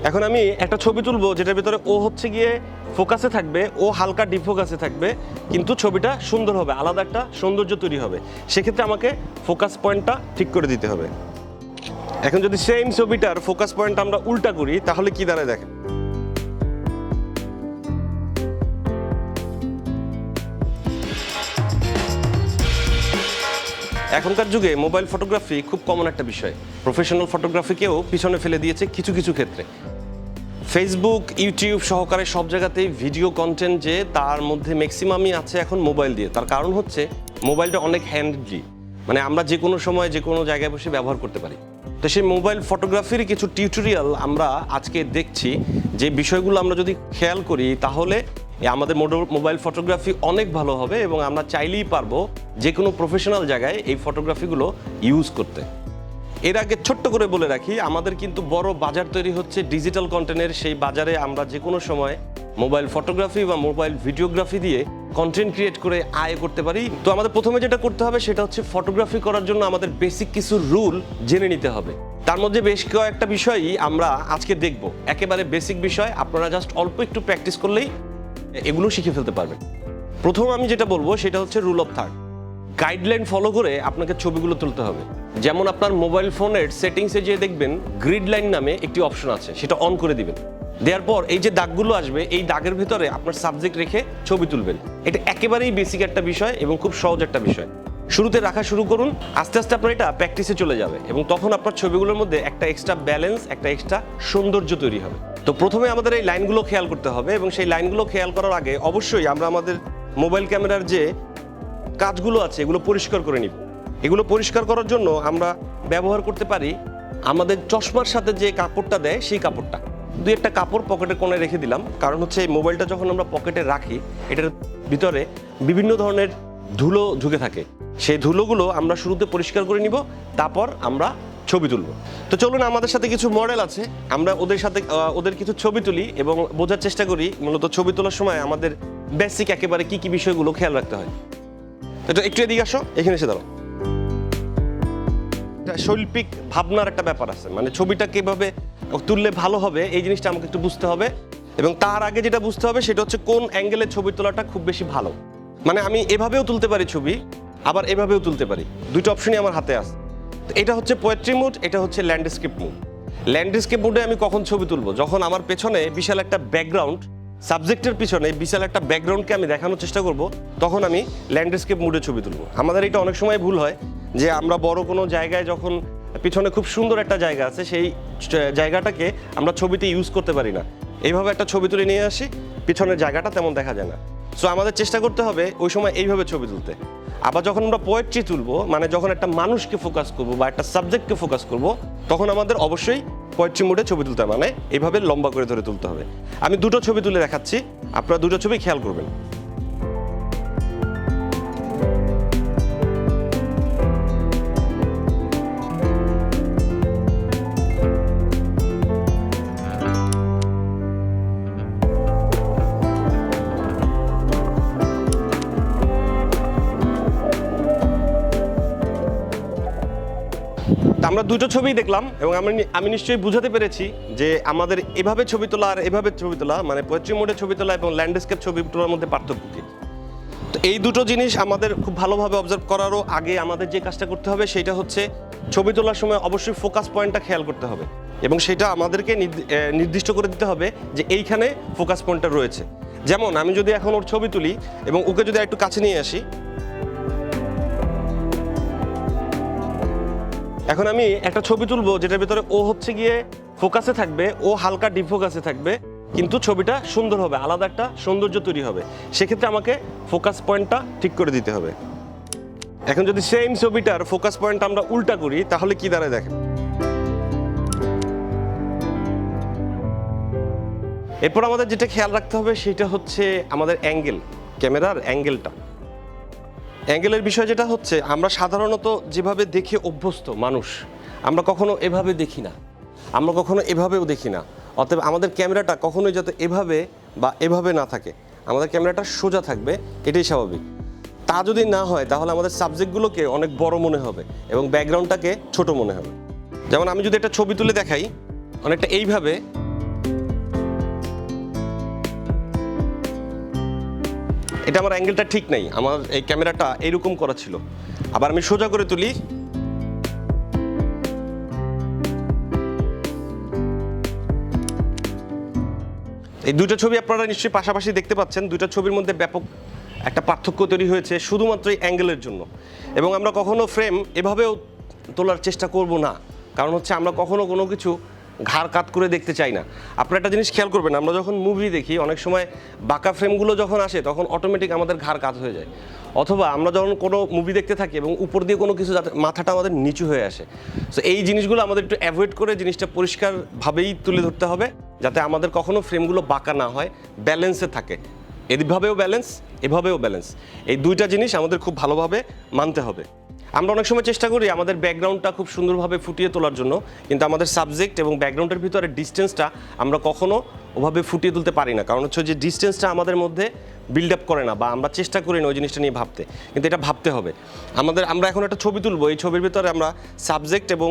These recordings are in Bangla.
এখন আমি একটা ছবি তুলবো যেটার ভিতরে ও হচ্ছে গিয়ে ফোকাসে থাকবে, ও হালকা ডিফোকাসে থাকবে, কিন্তু ছবিটা সুন্দর হবে, আলাদা একটা সৌন্দর্য তৈরি হবে। সেক্ষেত্রে আমাকে ফোকাস পয়েন্টটা ঠিক করে দিতে হবে। এখন যদি সেম ছবিটার ফোকাস পয়েন্ট আমরা উল্টা করি তাহলে কি দাঁড়ায় দেখেন। এখনকার যুগে মোবাইল ফটোগ্রাফি খুব কমন একটা বিষয়। প্রফেশনাল ফটোগ্রাফিকেও পিছনে ফেলে দিয়েছে কিছু কিছু ক্ষেত্রে। ফেসবুক, ইউটিউব সহকারে সব জায়গাতেই ভিডিও কন্টেন্ট যে তার মধ্যে ম্যাক্সিমামই আছে এখন মোবাইল দিয়ে। তার কারণ হচ্ছে মোবাইলটা অনেক হ্যান্ডলি, মানে আমরা যে কোনো সময় যে কোনো জায়গায় বসে ব্যবহার করতে পারি। তো সেই মোবাইল ফটোগ্রাফির কিছু টিউটোরিয়াল আমরা আজকে দেখছি, যে বিষয়গুলো আমরা যদি খেয়াল করি তাহলে আমাদের মোবাইল ফটোগ্রাফি অনেক ভালো হবে এবং আমরা চাইলেই পারবো যে কোনো প্রফেশনাল জায়গায় এই ফটোগ্রাফিগুলো ইউজ করতে। এর আগে ছোট্ট করে বলে রাখি, আমাদের কিন্তু বড় বাজার তৈরি হচ্ছে ডিজিটাল কন্টেন্টের। সেই বাজারে আমরা যে কোনো সময় মোবাইল ফটোগ্রাফি বা মোবাইল ভিডিওগ্রাফি দিয়ে কন্টেন্ট ক্রিয়েট করে আয় করতে পারি। তো আমাদের প্রথমে যেটা করতে হবে সেটা হচ্ছে ফটোগ্রাফি করার জন্য আমাদের বেসিক কিছু রুল জেনে নিতে হবে। তার মধ্যে বেশ কয়েকটা বিষয়ই আমরা আজকে দেখব, একেবারে বেসিক বিষয়। আপনারা জাস্ট অল্প একটু প্র্যাকটিস করলেই এগুলো শিখে ফেলতে পারবেন। প্রথম আমি যেটা বলবো সেটা হচ্ছে rule of third. Guideline follow করে আপনাকে ছবিগুলো তুলতে হবে। যেমন আপনার মোবাইল ফোনের সেটিংসে যে দেখবেন গ্রিড লাইন নামে একটি অপশন আছে, সেটা অন করে দিবেন। দেওয়ার পর এই যে দাগগুলো আসবে, এই দাগের ভিতরে আপনার সাবজেক্ট রেখে ছবি তুলবেন। এটা একেবারেই বেসিক একটা বিষয় এবং খুব সহজ একটা বিষয়। শুরুতে রাখা শুরু করুন, আস্তে আস্তে আপনার এটা প্র্যাকটিসে চলে যাবে এবং তখন আপনার ছবিগুলোর মধ্যে একটা এক্সট্রা ব্যালেন্স, একটা এক্সট্রা সৌন্দর্য তৈরি হবে। তো প্রথমে আমাদের এই লাইনগুলো খেয়াল করতে হবে এবং সেই লাইনগুলো খেয়াল করার আগে অবশ্যই আমরা আমাদের মোবাইল ক্যামেরার যে কাজগুলো আছে এগুলো পরিষ্কার করে নিব। এগুলো পরিষ্কার করার জন্য আমরা ব্যবহার করতে পারি আমাদের চশমার সাথে যে কাপড়টা দেয় সেই কাপড়টা। দুই একটা কাপড় পকেটের কোণে রেখে দিলাম, কারণ হচ্ছে এই মোবাইলটা যখন আমরা পকেটে রাখি এটার ভিতরে বিভিন্ন ধরনের ধুলো ঢুকে থাকে। সেই ধুলোগুলো আমরা শুরুতে পরিষ্কার করে নিব, তারপর আমরা ছবি তুলব। তো চলুন, আমাদের সাথে কিছু মডেল আছে, আমরা ওদের কিছু ছবি তুলি এবং বোঝার চেষ্টা করি মূলত ছবি তোলার সময় আমাদের বেসিক একেবারে কি কি বিষয়গুলো খেয়াল রাখতে হয়। এটা একটু এদিকে আসো, এখানে এসে দাঁড়াও। শৈল্পিক ভাবনার একটা ব্যাপার আছে, মানে ছবিটা কিভাবে তুললে ভালো হবে এই জিনিসটা আমাকে একটু বুঝতে হবে। এবং তার আগে যেটা বুঝতে হবে সেটা হচ্ছে কোন অ্যাঙ্গেলে ছবি তোলাটা খুব বেশি ভালো। মানে আমি এভাবেও তুলতে পারি ছবি, আবার এভাবেও তুলতে পারি, দুইটা অপশনই আমার হাতে আছে। তো এটা হচ্ছে পোয়েট্রি মুড, এটা হচ্ছে ল্যান্ডস্কেপ মুড। ল্যান্ডস্কেপ মুডে আমি কখন ছবি তুলবো? যখন আমার পেছনে বিশাল একটা ব্যাকগ্রাউন্ড, সাবজেক্টের পিছনে বিশাল একটা ব্যাকগ্রাউন্ডকে আমি দেখানোর চেষ্টা করব, তখন আমি ল্যান্ডস্কেপ মুডে ছবি তুলবো। আমাদের এটা অনেক সময় ভুল হয় যে আমরা বড় কোনো জায়গায় যখন পিছনে খুব সুন্দর একটা জায়গা আছে সেই জায়গাটাকে আমরা ছবিতে ইউজ করতে পারি না। এইভাবে একটা ছবি তুলে নিয়ে আসি, পিছনের জায়গাটা তেমন দেখা যায় না। সো আমাদের চেষ্টা করতে হবে ওই সময় এইভাবে ছবি তুলতে। আবার যখন আমরা পোয়েট্রি তুলবো, মানে যখন একটা মানুষকে ফোকাস করবো বা একটা সাবজেক্টকে ফোকাস করবো, তখন আমাদের অবশ্যই পোয়েট্রি মোডে ছবি তুলতে হবে, মানে এইভাবে লম্বা করে ধরে তুলতে হবে। আমি দুটো ছবি তুলে দেখাচ্ছি, আপনারা দুটো ছবি খেয়াল করবেন। আমরা দুটো ছবি দেখলাম এবং আমি নিশ্চয়ই বুঝাতে পেরেছি যে আমাদের এভাবে ছবি তোলা আর এভাবে ছবি তোলা, মানে পোয়েট্রি মোডে ছবি তোলা এবং ল্যান্ডস্কেপ ছবি তোলার মধ্যে পার্থক্য কি। তো এই দুটো জিনিস আমাদের খুব ভালোভাবে অবজার্ভ করারও আগে আমাদের যে কাজটা করতে হবে সেটা হচ্ছে ছবি তোলার সময় অবশ্যই ফোকাস পয়েন্টটা খেয়াল করতে হবে এবং সেটা আমাদেরকে নির্দিষ্ট করে দিতে হবে যে এইখানে ফোকাস পয়েন্টটা রয়েছে। যেমন আমি যদি এখন ওর ছবি তুলি এবং ওকে যদি একটু কাছে নিয়ে আসি, এখন আমি একটা ছবি তুলবো যেটার ভিতরে ও হচ্ছে গিয়ে ফোকাসে থাকবে, ও হালকা ডিফোকাসে থাকবে, কিন্তু ছবিটা সুন্দর হবে, আলাদা একটা সৌন্দর্য তৈরি হবে। সেক্ষেত্রে আমাকে ফোকাস পয়েন্টটা ঠিক করে দিতে হবে। এখন যদি সেম ছবিটার ফোকাস পয়েন্ট আমরা উল্টা করি তাহলে কি দাঁড়ায় দেখেন। এরপর আমাদের যেটা খেয়াল রাখতে হবে সেটা হচ্ছে আমাদের অ্যাঙ্গেল, ক্যামেরার অ্যাঙ্গেলটা। অ্যাঙ্গেলের বিষয় যেটা হচ্ছে আমরা সাধারণত যেভাবে দেখে অভ্যস্ত মানুষ, আমরা কখনো এভাবে দেখি না, আমরা কখনো এভাবেও দেখি না। অতএব আমাদের ক্যামেরাটা কখনোই যাতে এভাবে বা এভাবে না থাকে, আমাদের ক্যামেরাটা সোজা থাকবে, এটাই স্বাভাবিক। তা যদি না হয় তাহলে আমাদের সাবজেক্টগুলোকে অনেক বড় মনে হবে এবং ব্যাকগ্রাউন্ডটাকে ছোট মনে হবে। যেমন আমি যদি একটা ছবি তুলে দেখাই অনেকটা এইভাবে, এটা আমার অ্যাঙ্গেলটা ঠিক নেই, আমার এই ক্যামেরাটা এইরকম করা ছিল। আবার আমি সোজা করে তুলি, এই দুটো ছবি আপনারা নিশ্চয়ই পাশাপাশি দেখতে পাচ্ছেন। দুটো ছবির মধ্যে ব্যাপক একটা পার্থক্য তৈরি হয়েছে শুধুমাত্র এই অ্যাঙ্গেলের জন্য। এবং আমরা কখনো ফ্রেম এভাবেও তোলার চেষ্টা করব না, কারণ হচ্ছে আমরা কখনো কোনো কিছু ঘাড় কাত করে দেখতে চাই না। আপনারা একটা জিনিস খেয়াল করবেন, আমরা যখন মুভি দেখি অনেক সময় বাঁকা ফ্রেমগুলো যখন আসে তখন অটোমেটিক আমাদের ঘাড় কাত হয়ে যায়, অথবা আমরা যখন কোনো মুভি দেখতে থাকি এবং উপর দিয়ে কোনো কিছু যাতে মাথাটা আমাদের নিচু হয়ে আসে। সো এই জিনিসগুলো আমাদের একটু অ্যাভয়েড করে জিনিসটা পরিষ্কারভাবেই তুলে ধরতে হবে, যাতে আমাদের কখনো ফ্রেমগুলো বাঁকা না হয়, ব্যালেন্সে থাকে। এভাবেও ব্যালেন্স, এভাবেও ব্যালেন্স, এই দুইটা জিনিস আমাদের খুব ভালোভাবে মানতে হবে। আমরা অনেক সময় চেষ্টা করি আমাদের ব্যাকগ্রাউন্ডটা খুব সুন্দরভাবে ফুটিয়ে তোলার জন্য, কিন্তু আমাদের সাবজেক্ট এবং ব্যাকগ্রাউন্ডের ভিতরে ডিস্টেন্সটা আমরা কখনো ওভাবে ফুটিয়ে তুলতে পারি না, কারণ হচ্ছে যে ডিস্টেন্সটা আমাদের মধ্যে বিল্ড আপ করে না, বা আমরা চেষ্টা করি না ওই জিনিসটা নিয়ে ভাবতে, কিন্তু এটা ভাবতে হবে আমাদের। আমরা এখন একটা ছবি তুলবো, এই ছবির ভিতরে আমরা সাবজেক্ট এবং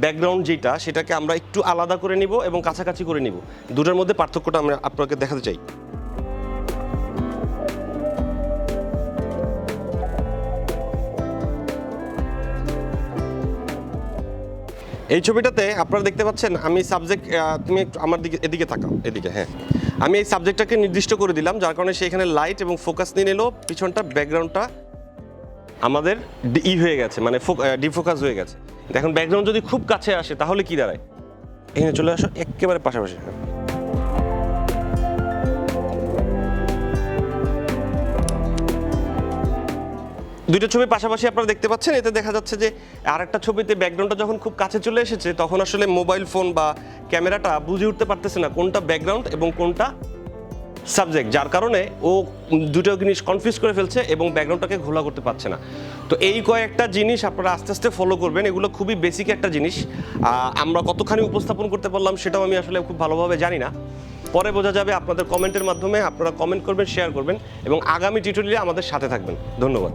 ব্যাকগ্রাউন্ড যেটা সেটাকে আমরা একটু আলাদা করে নিব এবং কাছাকাছি করে নিব। দুটোর মধ্যে পার্থক্যটা আমরা আপনাকে দেখাতে চাই। এই ছবিটাতে আপনারা দেখতে পাচ্ছেন আমি সাবজেক্ট, তুমি একটু আমার দিকে এদিকে তাকাও, এদিকে, হ্যাঁ, আমি এই সাবজেক্টটাকে নির্দিষ্ট করে দিলাম, যার কারণে সেখানে লাইট এবং ফোকাস নিয়ে নিল, পিছনটা ব্যাকগ্রাউন্ডটা আমাদের হয়ে গেছে, মানে ডিফোকাস হয়ে গেছে। এখন ব্যাকগ্রাউন্ড যদি খুব কাছে আসে তাহলে কি দাঁড়ায়, এখানে চলে আসো একেবারে পাশাপাশি। দুইটা ছবি পাশাপাশি আপনারা দেখতে পাচ্ছেন, এতে দেখা যাচ্ছে যে আরেকটা ছবিতে ব্যাকগ্রাউন্ডটা যখন খুব কাছে চলে এসেছে তখন আসলে মোবাইল ফোন বা ক্যামেরাটা বুঝে উঠতে পারতেছে না কোনটা ব্যাকগ্রাউন্ড এবং কোনটা সাবজেক্ট, যার কারণে ও দুটো জিনিস কনফিউজ করে ফেলছে এবং ব্যাকগ্রাউন্ডটাকে ঘোলা করতে পারছে না। তো এই কয়েকটা জিনিস আপনারা আস্তে আস্তে ফলো করবেন, এগুলো খুবই বেসিক একটা জিনিস। আমরা কতখানি উপস্থাপন করতে পারলাম সেটাও আমি আসলে খুব ভালোভাবে জানি না, পরে বোঝা যাবে। আপনাদের কমেন্টের মাধ্যমে আপনারা কমেন্ট করবেন, শেয়ার করবেন এবং আগামী টিউটোরিয়ালে আমাদের সাথে থাকবেন। ধন্যবাদ।